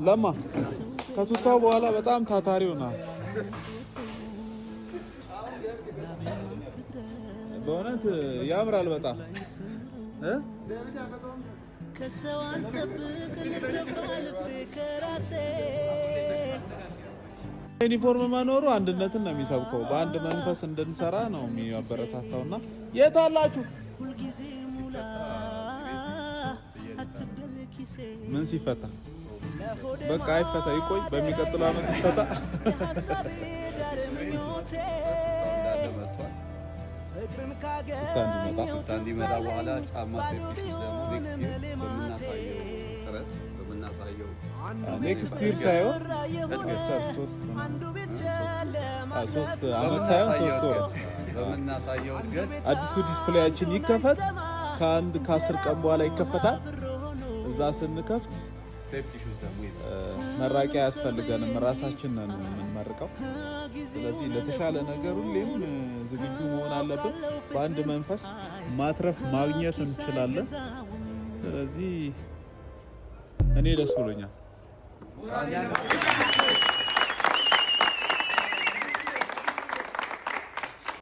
ለማ ከቱታው በኋላ በጣም ታታሪ ሆና በእውነት ያምራል በጣም ከሰዋን ተብቅ ለትረፋል ፍቅራሴ ዩኒፎርም መኖሩ አንድነትን ነው የሚሰብከው በአንድ መንፈስ እንድንሰራ ነው የሚያበረታታውና የት አላችሁ ምን ሲፈታ በቃ አይፈታ ይቆይ በሚቀጥለው አመት ይፈታ እንዲመጣ በኋላ ጫማ ሴፍቲ ደግሞ በምናሳየው ኔክስት ይር ሳይሆን 3 አመት ሳይሆን 3 ወር በምናሳየው እድገት አዲሱ ዲስፕሌያችን ይከፈት ከ10 ቀን በኋላ ይከፈታል እዛ ስንከፍት ሴፍቲ ሹዝ ደግሞ መራቂያ ያስፈልገንም ራሳችን ነን የምንመርቀው ስለዚህ ለተሻለ ነገር ሁሌም ዝግጁ መሆን አለብን በአንድ መንፈስ ማትረፍ ማግኘት እንችላለን ስለዚህ እኔ ደስ ብሎኛል